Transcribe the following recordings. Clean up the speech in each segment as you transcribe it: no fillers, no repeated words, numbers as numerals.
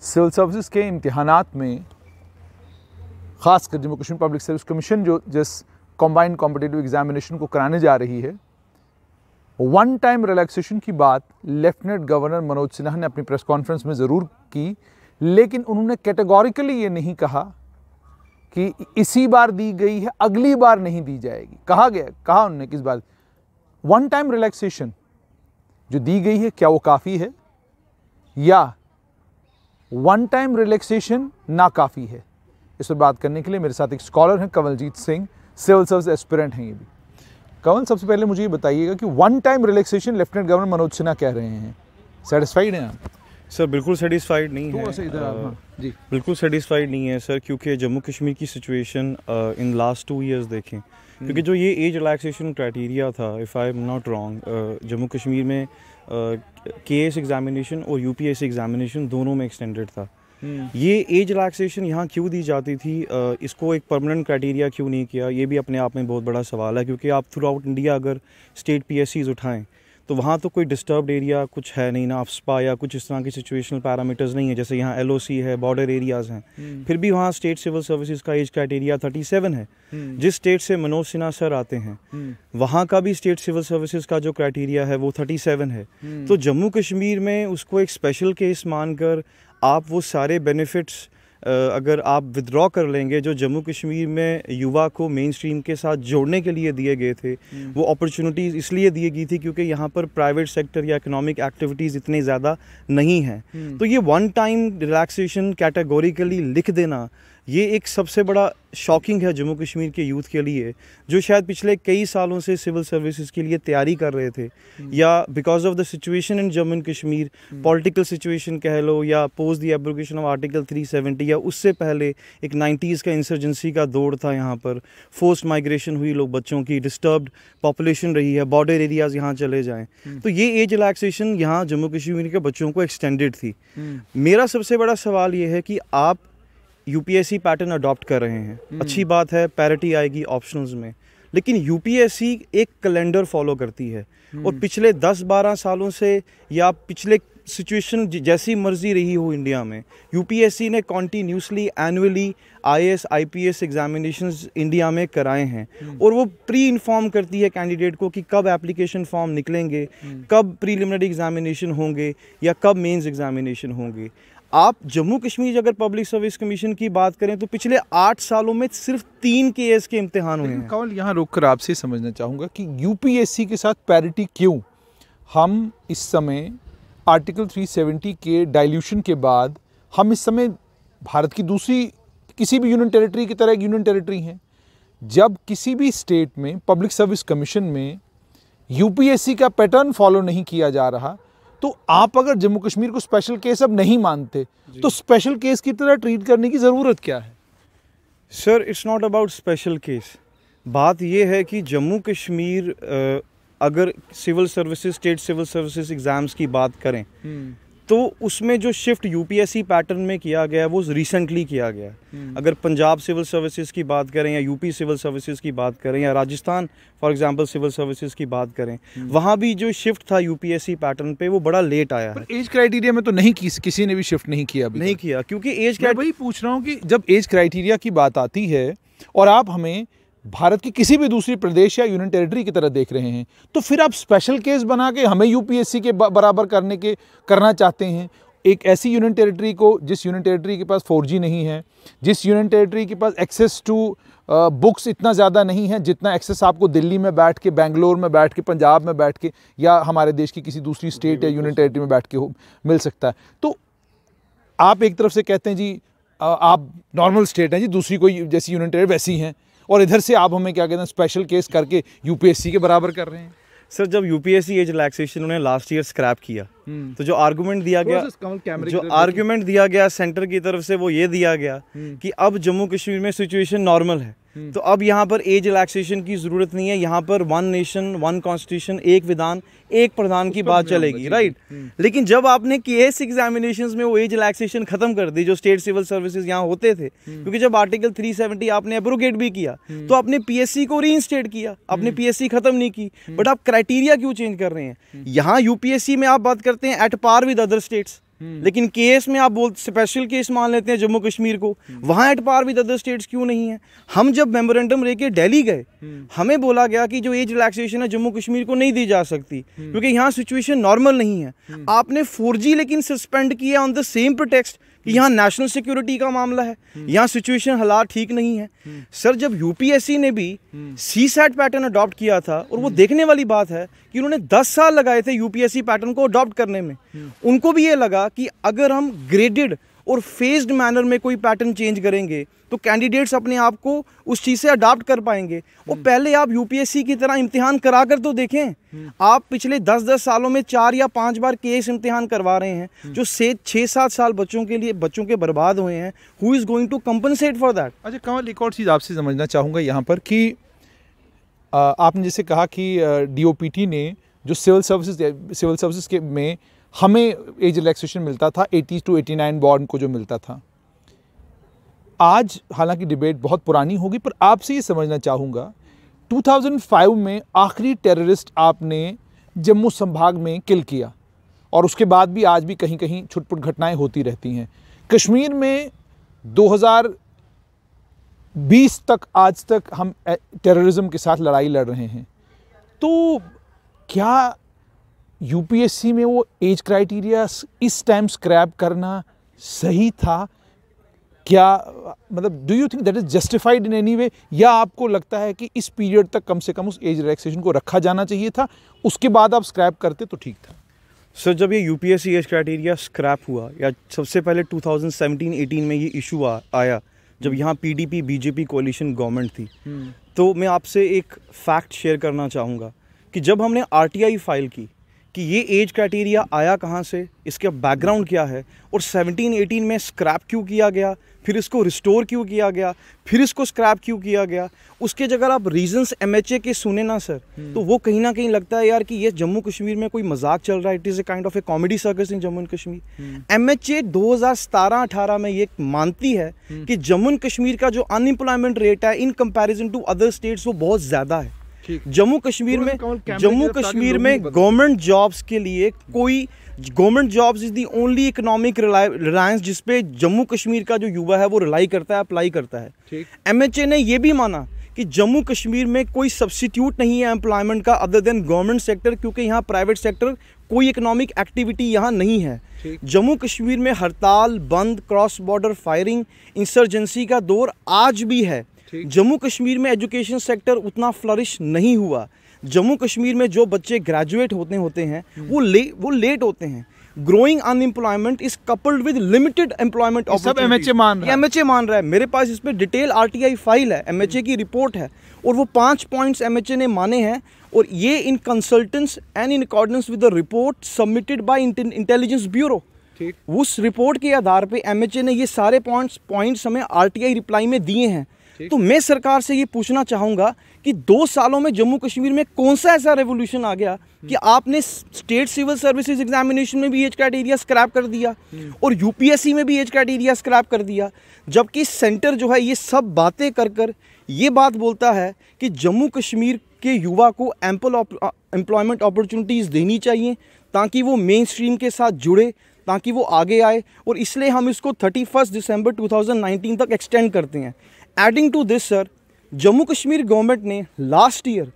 Civil services के इम्तिहानात में ख़ासकर Jammu Kashmir public service commission जो जिस कॉम्बाइंड कॉम्पिटिटिव एग्जामिनेशन को कराने जा रही है, वन टाइम रिलैक्सेशन की बात लेफ्टिनेंट गवर्नर मनोज सिन्हा ने अपनी प्रेस कॉन्फ्रेंस में ज़रूर की, लेकिन उन्होंने कैटेगोरिकली ये नहीं कहा कि इसी बार दी गई है, अगली बार नहीं दी जाएगी। कहा उन्होंने किस बात, वन टाइम रिलैक्सेशन जो दी गई है क्या वो काफ़ी है या वन टाइम रिलैक्सेशन नाकाफ़ी है। इस पर बात करने के लिए मेरे साथ एक स्कॉलर हैं Kanwaljeet Singh, civil service aspirant हैं ये भी। कंवल, सबसे पहले मुझे ये बताइएगा कि one time relaxation lieutenant governor Manoj Sinha कह रहे हैं, सेटिस्फाइड हैं आप? सर बिल्कुल सेटिस्फाइड नहीं है, जी बिल्कुल सेटिस्फाइड नहीं है सर, क्योंकि जम्मू कश्मीर की सिचुएशन इन लास्ट 2 इयर्स देखें, क्योंकि जो ये एज रिलैक्सेशन क्राइटेरिया था, if I am not wrong, Jammu Kashmir में केएस एग्जामिनेशन और यूपीएससी एग्जामिनेशन दोनों में एक्सटेंडेड था। ये एज रिलैक्सेशन यहाँ क्यों दी जाती थी, इसको एक परमानेंट क्राइटेरिया क्यों नहीं किया, ये भी अपने आप में बहुत बड़ा सवाल है। क्योंकि आप थ्रू आउट इंडिया अगर स्टेट पीएससीज उठाएं तो वहाँ तो कोई डिस्टर्ब्ड एरिया कुछ है नहीं ना, अफस्पा या कुछ इस तरह के सिचुएशनल पैरामीटर्स नहीं है, जैसे यहाँ एलओसी है, बॉर्डर एरियाज़ हैं। फिर भी वहाँ स्टेट सिविल सर्विसेज का एज क्राइटेरिया 37 है। जिस स्टेट से मनोज सिन्हा सर आते हैं वहाँ का भी स्टेट सिविल सर्विसेज का जो क्राइटेरिया है वो 37 है। तो जम्मू कश्मीर में उसको एक स्पेशल केस मानकर आप वो सारे बेनिफिट्स अगर आप विदड्रॉ कर लेंगे जो जम्मू कश्मीर में युवा को मेन स्ट्रीम के साथ जोड़ने के लिए दिए गए थे, वो अपॉर्चुनिटीज़ इसलिए दी गई थी क्योंकि यहाँ पर प्राइवेट सेक्टर या इकोनॉमिक एक्टिविटीज़ इतनी ज़्यादा नहीं हैं। तो ये वन टाइम रिलैक्सेशन कैटेगोरिकली लिख देना, ये एक सबसे बड़ा शॉकिंग है जम्मू कश्मीर के यूथ के लिए, जो शायद पिछले कई सालों से सिविल सर्विसेज के लिए तैयारी कर रहे थे, या because of the situation in Jammu and Kashmir, political situation कह लो, या post the abrogation of article 370, या उससे पहले एक 90s का इंसर्जेंसी का दौर था, यहाँ पर फोर्स्ड माइग्रेशन हुई लोग बच्चों की, डिस्टर्ब्ड पॉपुलेशन रही है, बॉर्डर एरियाज़ यहाँ चले जाएँ, तो ये एज रिलैक्सेशन यहाँ जम्मू कश्मीर के बच्चों को एक्सटेंडेड थी। मेरा सबसे बड़ा सवाल ये है कि आप यूपीएससी पैटर्न अडॉप्ट कर रहे हैं, अच्छी बात है, पैरिटी आएगी ऑप्शनल्स में, लेकिन यूपीएससी एक कैलेंडर फॉलो करती है और पिछले 10-12 सालों से या पिछले सिचुएशन जैसी मर्जी रही हो इंडिया में, यूपीएससी ने continuously annually IAS IPS examinations India में कराए हैं और वो प्री इन्फॉर्म करती है कैंडिडेट को कि कब एप्लीकेशन फॉर्म निकलेंगे, कब प्रीलिमिनरी एग्जामिनेशन होंगे या कब मेंस एग्जामिनेशन होंगे। आप जम्मू कश्मीर अगर पब्लिक सर्विस कमीशन की बात करें तो पिछले 8 सालों में सिर्फ 3 केएस के इम्तिहान हुए हैं। कंवल, यहाँ रोककर आपसे समझना चाहूँगा कि यूपीएससी के साथ पैरिटी क्यों? हम इस समय आर्टिकल 370 के डाइल्यूशन के बाद हम इस समय भारत की दूसरी किसी भी यूनियन टेरिटरी की तरह एक यूनियन टेरिटरी हैं। जब किसी भी स्टेट में पब्लिक सर्विस कमीशन में यूपीएससी का पैटर्न फॉलो नहीं किया जा रहा, तो आप अगर जम्मू कश्मीर को स्पेशल केस अब नहीं मानते तो स्पेशल केस की तरह ट्रीट करने की ज़रूरत क्या है? Sir it's not about special case, बात यह है कि जम्मू कश्मीर अगर civil services state civil services exams की बात करें तो उसमें जो शिफ्ट यूपीएससी पैटर्न में किया गया है वो रिसेंटली किया गया है। अगर पंजाब सिविल सर्विसेज की बात करें या यूपी सिविल सर्विसेज की बात करें या Rajasthan for example civil services की बात करें, वहाँ भी जो शिफ्ट था यूपीएससी पैटर्न पे वो बड़ा लेट आया है। एज क्राइटेरिया में तो नहीं किसी ने भी शिफ्ट नहीं किया क्योंकि एज, मैं वही पूछ रहा हूँ कि जब एज क्राइटेरिया की बात आती है और आप हमें भारत की किसी भी दूसरी प्रदेश या यूनियन टेरिटरी की तरह देख रहे हैं, तो फिर आप स्पेशल केस बना के हमें यूपीएससी के बराबर करना चाहते हैं। एक ऐसी यूनियन टेरिटरी को जिस यूनियन टेरिटरी के पास 4G नहीं है, जिस यूनियन टेरिटरी के पास एक्सेस टू बुक्स इतना ज़्यादा नहीं है जितना एक्सेस आपको दिल्ली में बैठ के, बेंगलोर में बैठ के, पंजाब में बैठ के या हमारे देश की किसी दूसरी स्टेट या यूनियन टेरिटरी में बैठ के मिल सकता है। तो आप एक तरफ से कहते हैं जी आप नॉर्मल स्टेट हैं जी, दूसरी कोई जैसी यूनियन टेरिटरी वैसी हैं, और इधर से आप हमें क्या कहते हैं स्पेशल केस करके यूपीएससी के बराबर कर रहे हैं। सर जब यूपीएससी एज रिलैक्सेशन उन्होंने लास्ट ईयर स्क्रैप किया तो जो आर्गुमेंट दिया गया सेंटर की तरफ से वो ये दिया गया कि अब जम्मू कश्मीर में सिचुएशन नॉर्मल है, तो अब यहाँ पर एज रिलैक्सेशन की ज़रूरत नहीं है, यहाँ पर 1 नेशन 1 कॉन्स्टिट्यूशन, एक विधान एक प्रधान की बात चलेगी, राइट। लेकिन जब आपने केएस एग्जामिनेशंस में वो एज रिलैक्सेशन खत्म कर दी जो स्टेट सिविल सर्विसेज यहाँ होते थे, क्योंकि जब आर्टिकल 370 आपने एब्रोगेट भी किया तो आपने पीएससी को रीइंस्टेट किया, आपने पीएससी खत्म नहीं की, बट आप क्राइटेरिया क्यों चेंज कर रहे हैं? यहाँ यूपीएससी में आप बात करते हैं at par with other states, लेकिन केस में आप बोल स्पेशल केस मान लेते हैं जम्मू कश्मीर को, वहाँ at par with other states क्यों नहीं है? हम जब मेमोरेंडम लेके दिल्ली गए, हमें बोला गया कि जो एज रिलैक्सेशन है जम्मू कश्मीर को नहीं दी जा सकती क्योंकि यहाँ सिचुएशन नॉर्मल नहीं है। आपने 4G लेकिन सस्पेंड किया ऑन द सेम प्रिटेक्स्ट कि यहाँ नेशनल सिक्योरिटी का मामला है, यहाँ सिचुएशन हालात ठीक नहीं है। सर जब यूपीएससी ने भी सीसैट पैटर्न अडॉप्ट किया था, और वो देखने वाली बात है कि उन्होंने 10 साल लगाए थे यूपीएससी पैटर्न को अडॉप्ट करने में, उनको भी ये लगा कि अगर हम ग्रेडेड और फेज्ड मैनर में कोई पैटर्न चेंज करेंगे तो कैंडिडेट्स अपने आप को उस चीज़ से अडॉप्ट कर पाएंगे। और पहले आप यूपीएससी की तरह इम्तिहान करा कर तो देखें। आप पिछले 10-10 सालों में 4 या 5 बार केस इम्तिहान करवा रहे हैं जो 6-7 साल बच्चों के बर्बाद हुए हैं। Who is going to compensate for that? अच्छा कमल, एक और चीज़ आपसे समझना चाहूँगा यहाँ पर कि आपने जैसे कहा कि डीओपीटी ने जो सिविल सर्विसेज के में हमें एज रिलैक्सेशन मिलता था 80 to 89 बॉर्न को जो मिलता था। आज हालांकि डिबेट बहुत पुरानी होगी, पर आपसे ये समझना चाहूँगा 2005 में आखिरी टेररिस्ट आपने जम्मू संभाग में किल किया, और उसके बाद भी आज भी कहीं कहीं छुटपुट घटनाएं होती रहती हैं। कश्मीर में 2020 तक आज तक हम टेररिज्म के साथ लड़ाई लड़ रहे हैं, तो क्या यूपीएससी में वो एज क्राइटेरिया इस टाइम स्क्रैप करना सही था? क्या मतलब do you think that is justified in any way, या आपको लगता है कि इस पीरियड तक कम से कम उस एज रिलैक्सेशन को रखा जाना चाहिए था, उसके बाद आप स्क्रैप करते तो ठीक था? सर जब ये यूपीएससी एज क्राइटेरिया स्क्रैप हुआ, या सबसे पहले 2017-18 में ये इशू आया जब यहाँ पीडीपी बीजेपी कोalition गवर्नमेंट थी, तो मैं आपसे एक फैक्ट शेयर करना चाहूँगा कि जब हमने आरटीआई फाइल की कि ये एज क्राइटेरिया आया कहाँ से, इसका बैकग्राउंड क्या है, और 17-18 में स्क्रैप क्यों किया गया, फिर इसको रिस्टोर क्यों किया गया, फिर इसको स्क्रैप क्यों किया गया, उसके जगह आप रीजंस एमएचए के सुने ना सर, तो वो कहीं ना कहीं लगता है यार कि ये जम्मू कश्मीर में कोई मजाक चल रहा है। It is a kind of A comedy circus in Jammu and Kashmir. MHA 2017-18 में ये मानती है कि जम्मू एंड कश्मीर का जो अनएम्प्लॉयमेंट रेट है in comparison to other states वो बहुत ज़्यादा है। जम्मू कश्मीर में गवर्नमेंट जॉब्स के लिए कोई government jobs is the only economic Reliance जिस पे जम्मू कश्मीर का जो युवा है वो रिलाई करता है, अप्लाई करता है। एमएचए ने ये भी माना कि जम्मू कश्मीर में कोई सब्स्टिट्यूट नहीं है एम्प्लॉयमेंट का अदर देन गवर्नमेंट सेक्टर, क्योंकि यहाँ प्राइवेट सेक्टर कोई इकोनॉमिक एक्टिविटी यहाँ नहीं है। जम्मू कश्मीर में हड़ताल, बंद, क्रॉस बॉर्डर फायरिंग, इंसर्जेंसी का दौर आज भी है। जम्मू कश्मीर में एजुकेशन सेक्टर उतना फ्लरिश नहीं हुआ। जम्मू कश्मीर में जो बच्चे ग्रेजुएट होते हैं वो लेट होते हैं। Growing unemployment is coupled with limited employment opportunities. MHA मान रहा है। मेरे पास इस पे डिटेल आरटीआई फाइल है, एमएचए की रिपोर्ट है, और वो 5 पॉइंट्स एमएचए ने माने हैं, और ये इन consultants and in accordance with the report submitted by Intelligence Bureau. उस रिपोर्ट के आधार पे एमएचए ने ये सारे पॉइंट्स हमें आरटीआई रिप्लाई में दिए हैं। तो मैं सरकार से ये पूछना चाहूँगा कि 2 सालों में जम्मू कश्मीर में कौन सा ऐसा रेवोल्यूशन आ गया कि आपने स्टेट सिविल सर्विसेज एग्जामिनेशन में भी एज क्राइटेरिया स्क्रैप कर दिया और यूपीएससी में भी एज क्राइटेरिया स्क्रैप कर दिया, जबकि सेंटर जो है ये सब बातें कर ये बात बोलता है कि जम्मू कश्मीर के युवा को एम्पल एम्प्लॉयमेंट अपॉर्चुनिटीज़ देनी चाहिए ताकि वो मेन स्ट्रीम के साथ जुड़े, ताकि वो आगे आए, और इसलिए हम इसको 31 दिसंबर 2019 तक एक्सटेंड करते हैं। Adding to this sir, Jammu Kashmir government ने लास्ट ईयर,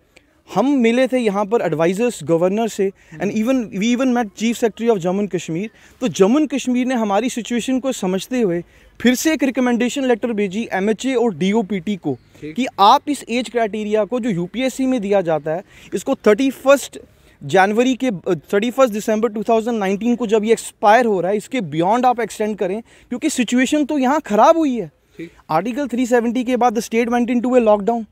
हम मिले थे यहाँ पर एडवाइजर्स गवर्नर से, and we even met chief secretary of Jammu and Kashmir. तो जम्मू एंड कश्मीर ने हमारी सिचुएशन को समझते हुए फिर से एक रिकमेंडेशन लेटर भेजी एमएचए और डीओपीटी को कि आप इस एज क्राइटेरिया को जो यूपीएससी में दिया जाता है इसको 31 दिसंबर 2019 को जब ये एक्सपायर हो रहा है इसके बियॉन्ड आप एक्सटेंड करें, क्योंकि सिचुएशन तो यहाँ खराब हुई है। आर्टिकल 370 के बाद the state went into a lockdown,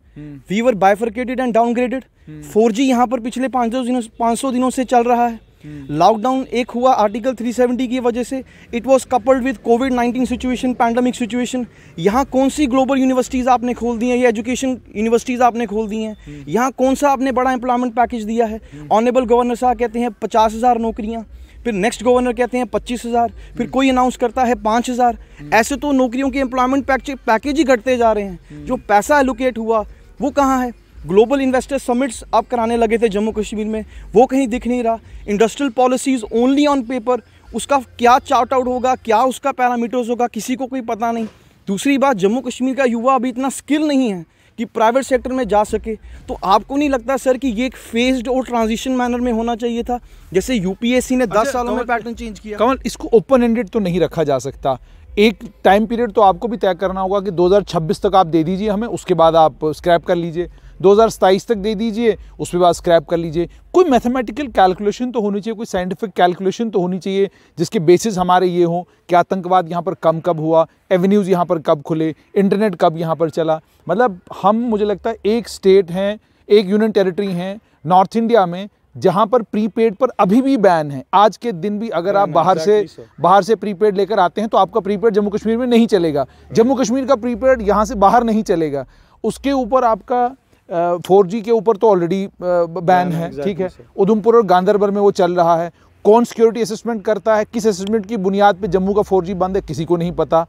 we were bifurcated and downgraded. 4G यहाँ पर पिछले 500 दिनों से चल रहा है। लॉकडाउन एक हुआ आर्टिकल 370 की वजह से, it was coupled with covid situation, pandemic situation. यहाँ कौन सी ग्लोबल यूनिवर्सिटीज़ आपने खोल दी हैं, या एजुकेशन यूनिवर्सिटीज़ आपने खोल दी हैं? यहाँ कौन सा आपने बड़ा एम्प्लॉयमेंट पैकेज दिया है? ऑनरेबल गवर्नर साहब कहते हैं 50,000 नौकरियाँ, फिर नेक्स्ट गवर्नर कहते हैं 25,000, फिर कोई अनाउंस करता है 5,000। ऐसे तो नौकरियों के एम्प्लॉयमेंट पैकेज ही घटते जा रहे हैं। जो पैसा एलोकेट हुआ वो कहाँ है? ग्लोबल इन्वेस्टर समिट्स आप कराने लगे थे जम्मू कश्मीर में, वो कहीं दिख नहीं रहा। Industrial policies only on paper, उसका क्या चार्ट आउट होगा, क्या उसका पैरामीटर्स होगा, किसी को कोई पता नहीं। दूसरी बात, जम्मू कश्मीर का युवा अभी इतना स्किल नहीं है कि प्राइवेट सेक्टर में जा सके। तो आपको नहीं लगता सर कि ये एक फेज्ड और ट्रांजिशन मैनर में होना चाहिए था, जैसे यूपीएससी ने 10 सालों में पैटर्न चेंज किया? कमल, इसको ओपन एंडेड तो नहीं रखा जा सकता। एक टाइम पीरियड तो आपको भी तय करना होगा कि 2026 तक आप दे दीजिए हमें, उसके बाद आप स्क्रैप कर लीजिए। 2027 तक दे दीजिए, उसके बाद स्क्रैप कर लीजिए। कोई मैथमेटिकल कैलकुलेशन तो होनी चाहिए, कोई साइंटिफिक कैलकुलेशन तो होनी चाहिए जिसके बेसिस हमारे ये हों कि आतंकवाद यहाँ पर कब हुआ, एवेन्यूज़ यहाँ पर कब खुले, इंटरनेट कब यहाँ पर चला। मतलब मुझे लगता है एक स्टेट हैं, एक यूनियन टेरिटरी हैं नॉर्थ इंडिया में जहाँ पर प्रीपेड पर अभी भी बैन है। आज के दिन भी अगर आप बाहर से प्रीपेड लेकर आते हैं तो आपका प्रीपेड जम्मू कश्मीर में नहीं चलेगा। जम्मू कश्मीर का प्रीपेड यहाँ से बाहर नहीं चलेगा। उसके ऊपर आपका 4G के ऊपर तो ऑलरेडी बैन है, ठीक है। उधमपुर और गांदरबल में वो चल रहा है। कौन सिक्योरिटी असेसमेंट करता है, किस असेसमेंट की बुनियाद पे जम्मू का 4G बंद है, किसी को नहीं पता।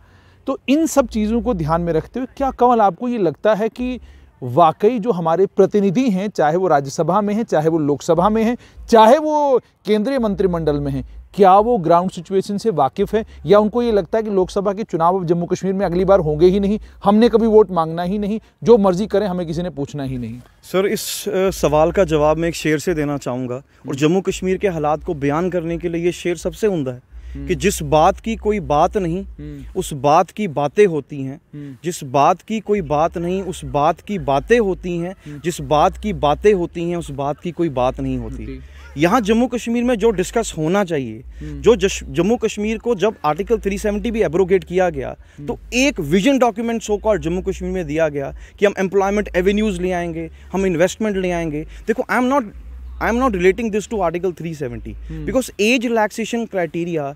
तो इन सब चीज़ों को ध्यान में रखते हुए क्या कमल आपको ये लगता है कि वाकई जो हमारे प्रतिनिधि हैं, चाहे वो राज्यसभा में हैं, चाहे वो लोकसभा में हैं, चाहे वो केंद्रीय मंत्रिमंडल में हैं, क्या वो ग्राउंड सिचुएशन से वाकिफ़ है, या उनको ये लगता है कि लोकसभा के चुनाव जम्मू कश्मीर में अगली बार होंगे ही नहीं, हमने कभी वोट मांगना ही नहीं, जो मर्जी करें हमें किसी ने पूछना ही नहीं? सर, इस सवाल का जवाब मैं एक शेर से देना चाहूँगा, और जम्मू कश्मीर के हालात को बयान करने के लिए ये शेर सबसे उम्दा है कि जिस बात की कोई बात नहीं उस बात की बातें होती हैं, जिस बात की कोई बात नहीं उस बात की बातें होती हैं, जिस बात की बातें होती हैं उस बात की कोई बात नहीं होती। यहाँ जम्मू कश्मीर में जो डिस्कस होना चाहिए, जो जम्मू कश्मीर को जब आर्टिकल 370 भी एब्रोगेट किया गया तो एक vision document so called Jammu Kashmir में दिया गया कि हम एम्प्लॉयमेंट एवेन्यूज़ ले आएंगे, हम इन्वेस्टमेंट ले आएंगे। देखो, I am not relating this to Article 370 because age relaxation criteria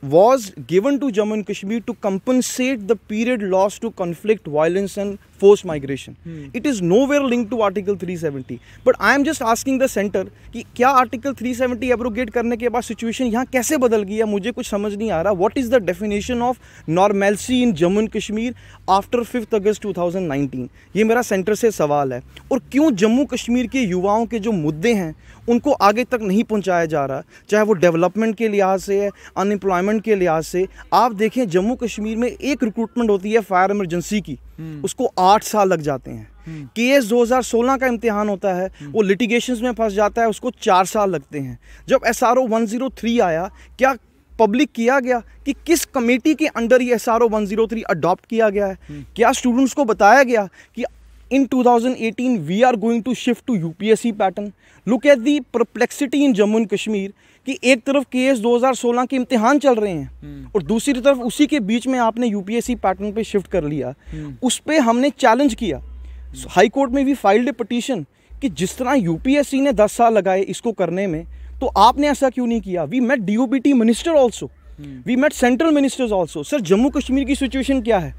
was given to Jammu and Kashmir to compensate the period lost to conflict, violence and forced migration. It is nowhere linked to Article 370. But I am just asking the center कि क्या Article 370 abrogate करने के बाद situation यहाँ कैसे बदल गई है? मुझे कुछ समझ नहीं आ रहा. What is the definition of normalcy in Jammu and Kashmir after 5th August 2019? ये मेरा सेंटर से सवाल है. और क्यों जम्मू कश्मीर के युवाओं के जो मुद्दे हैं उनको आगे तक नहीं पहुंचाया जा रहा, चाहे वो डेवलपमेंट के लिहाज से है, अनएम्प्लॉयमेंट के लिहाज से. आप देखें जम्मू कश्मीर में एक रिक्रूटमेंट होती है फायर इमरजेंसी की, उसको 8 साल लग जाते हैं. केएस 2016 का इम्तिहान होता है, वो लिटिगेशंस में फंस जाता है, उसको 4 साल लगते हैं. जब SRO 103 आया, क्या पब्लिक किया गया कि किस कमेटी के अंडर ये SRO 103 अडॉप्ट किया गया है? क्या स्टूडेंट्स को बताया गया कि in 2018 we are going to shift to UPSC pattern? Look at the perplexity in Jammu and Kashmir कि एक तरफ केएस 2016 के इम्तिहान चल रहे हैं और दूसरी तरफ उसी के बीच में आपने UPSC पैटर्न पे शिफ्ट कर लिया. उस पे हमने चैलेंज किया, हाई कोर्ट में भी फाइल्ड ए पिटीशन कि जिस तरह UPSC ने 10 साल लगाए इसको करने में, तो आपने ऐसा क्यों नहीं किया? We met DOBT minister also, we met central ministers also. Sir, Jammu Kashmir की सिचुएशन क्या है?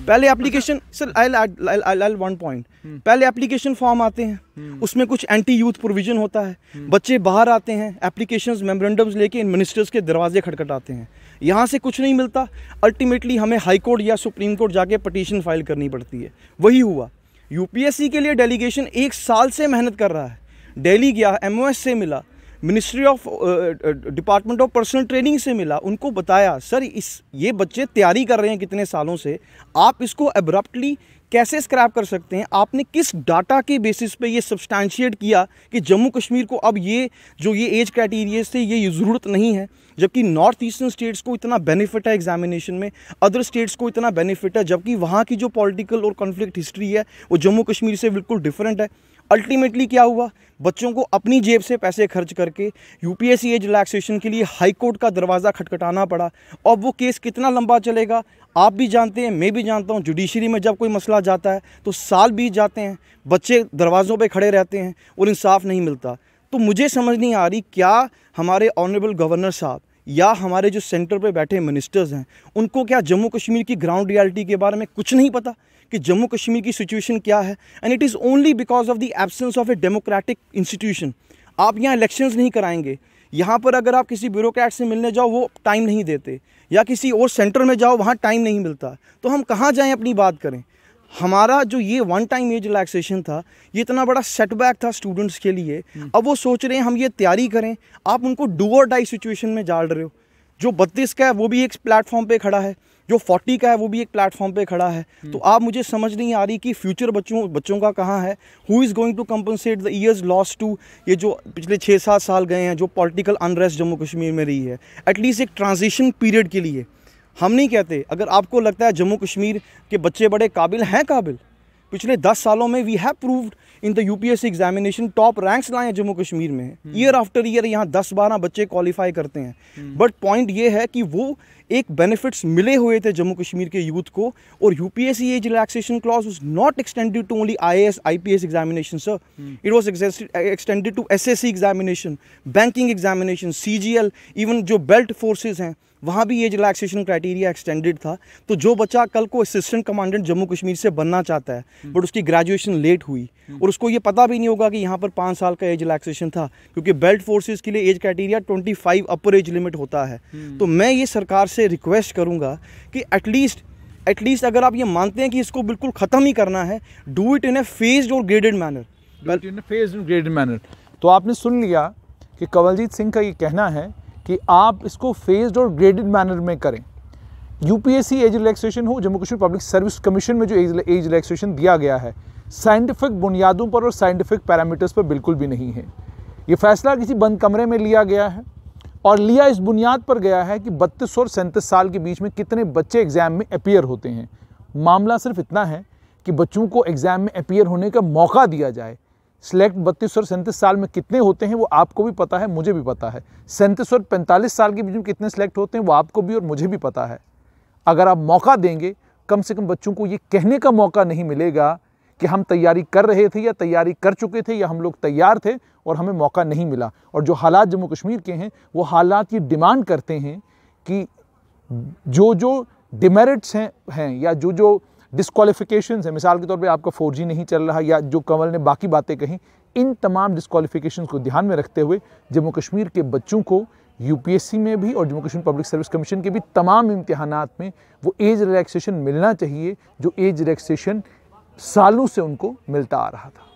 पहले application, sir I one point, पहले एप्लीकेशन फॉर्म आते हैं, उसमें कुछ एंटी यूथ प्रोविजन होता है, बच्चे बाहर आते हैं एप्लीकेशंस मेमोरेंडम्स लेके इन मिनिस्टर्स के दरवाजे खटखटाते हैं, यहाँ से कुछ नहीं मिलता, अल्टीमेटली हमें हाई कोर्ट या सुप्रीम कोर्ट जाके पटिशन फाइल करनी पड़ती है. वही हुआ. UPSC के लिए डेलीगेशन 1 साल से मेहनत कर रहा है, दिल्ली गया, MOS से मिला, ministry of department of personal training से मिला, उनको बताया सर ये बच्चे तैयारी कर रहे हैं कितने सालों से, आप इसको एब्रप्टली कैसे स्क्रैप कर सकते हैं? आपने किस डाटा के बेसिस पे ये सब्सटैंशिएट किया कि जम्मू कश्मीर को अब ये एज क्राइटेरिया से ये ज़रूरत नहीं है, जबकि नॉर्थ ईस्टर्न स्टेट्स को इतना बेनिफिट है एग्जामिनेशन में, अदर स्टेट्स को इतना बेनिफिट है, जबकि वहाँ की जो पॉलिटिकल और कॉन्फ्लिक्ट हिस्ट्री है वो जम्मू कश्मीर से बिल्कुल डिफरेंट है. अल्टीमेटली क्या हुआ? बच्चों को अपनी जेब से पैसे खर्च करके UPSC एज रिलैक्सेशन के लिए हाई कोर्ट का दरवाज़ा खटखटाना पड़ा. और वो केस कितना लंबा चलेगा आप भी जानते हैं, मैं भी जानता हूँ. जुडिशरी में जब कोई मसला जाता है तो साल बीत जाते हैं, बच्चे दरवाज़ों पे खड़े रहते हैं और इंसाफ नहीं मिलता. तो मुझे समझ नहीं आ रही, क्या हमारे ऑनरेबल गवर्नर साहब या हमारे जो सेंटर पे बैठे मिनिस्टर्स हैं उनको क्या जम्मू कश्मीर की ग्राउंड रियलिटी के बारे में कुछ नहीं पता कि जम्मू कश्मीर की सिचुएशन क्या है? And it is only because of the absence of a democratic institution. आप यहाँ इलेक्शंस नहीं कराएंगे, यहाँ पर अगर आप किसी ब्यूरोक्रेट से मिलने जाओ वो टाइम नहीं देते, या किसी और सेंटर में जाओ वहाँ टाइम नहीं मिलता, तो हम कहाँ जाएँ अपनी बात करें? हमारा जो ये 1 टाइम एज रिलैक्सेशन था, ये इतना बड़ा सेटबैक था स्टूडेंट्स के लिए. अब वो सोच रहे हैं हम ये तैयारी करें, आप उनको डू और डाई सिचुएशन में डाल रहे हो. जो 32 का है वो भी एक प्लेटफॉर्म पे खड़ा है, जो 40 का है वो भी एक प्लेटफॉर्म पे खड़ा है। तो आप मुझे समझ नहीं आ रही कि फ्यूचर बच्चों का कहाँ है, who is going to compensate the years lost to ये जो पिछले 6-7 साल गए हैं, जो पॉलिटिकल अनरेस्ट जम्मू कश्मीर में रही है। एटलीस्ट एक ट्रांजिशन पीरियड के लिए हम नहीं कहते, अगर आपको लगता है जम्मू कश्मीर के बच्चे बड़े काबिल हैं, काबिल पिछले 10 सालों में we have proved in the UPSC examination top ranks लाए हैं जम्मू कश्मीर में, ईयर आफ्टर ईयर यहाँ 10-12 बच्चे क्वालिफाई करते हैं। बट पॉइंट ये है कि वो एक बेनिफिट्स मिले हुए थे जम्मू कश्मीर के यूथ को, और UPSC age relaxation clause was not extended to only IAS IPS examination sir, it was extended to SSC examination, banking examination, CGL, even जो बेल्ट फोर्सेज हैं वहाँ भी एज रिलैक्सेशन क्राइटेरिया एक्सटेंडेड था। तो जो बच्चा कल को असिस्टेंट कमांडेंट जम्मू कश्मीर से बनना चाहता है बट उसकी ग्रेजुएशन लेट हुई और उसको ये पता भी नहीं होगा कि यहाँ पर 5 साल का एज रिलैक्सेशन था, क्योंकि बेल्ट फोर्सेस के लिए एज क्राइटेरिया 25 अपर एज लिमिट होता है। तो मैं ये सरकार से रिक्वेस्ट करूँगा कि एटलीस्ट अगर आप ये मानते हैं कि इसको बिल्कुल ख़त्म ही करना है, do it in A phased और ग्रेडेड मैनर। तो आपने सुन लिया कि कंवलजीत सिंह का ये कहना है कि आप इसको फेज्ड और ग्रेडेड मैनर में करें। यूपीएससी एज रिलैक्सेशन हो, Jammu Kashmir public service commission में जो एज रिलैक्सेशन दिया गया है, साइंटिफिक बुनियादों पर और साइंटिफिक पैरामीटर्स पर बिल्कुल भी नहीं है। ये फैसला किसी बंद कमरे में लिया गया है और लिया इस बुनियाद पर गया है कि 32 और 37 साल के बीच में कितने बच्चे एग्ज़ाम में अपीयर होते हैं। मामला सिर्फ इतना है कि बच्चों को एग्ज़ाम में अपीयर होने का मौका दिया जाए। सिलेक्ट 32 और 37 साल में कितने होते हैं वो आपको भी पता है, मुझे भी पता है। 37 और 45 साल के बीच में कितने सिलेक्ट होते हैं वो आपको भी और मुझे भी पता है। अगर आप मौका देंगे, कम से कम बच्चों को ये कहने का मौका नहीं मिलेगा कि हम तैयारी कर रहे थे या तैयारी कर चुके थे या हम लोग तैयार थे और हमें मौका नहीं मिला। और जो हालात जम्मू कश्मीर के हैं वो हालात ये डिमांड करते हैं कि जो डिमेरिट्स हैं या जो डिस्क्वालिफिकेशंस है, मिसाल के तौर पे आपका 4G नहीं चल रहा या जो कंवल ने बाकी बातें कहीं, इन तमाम डिस्क्वालिफिकेशंस को ध्यान में रखते हुए जम्मू कश्मीर के बच्चों को यूपीएससी में भी और Jammu Kashmir public service commission के भी तमाम इम्तिहानात में वो एज रिलैक्सेशन मिलना चाहिए जो एज रिलैक्सेशन सालों से उनको मिलता आ रहा था।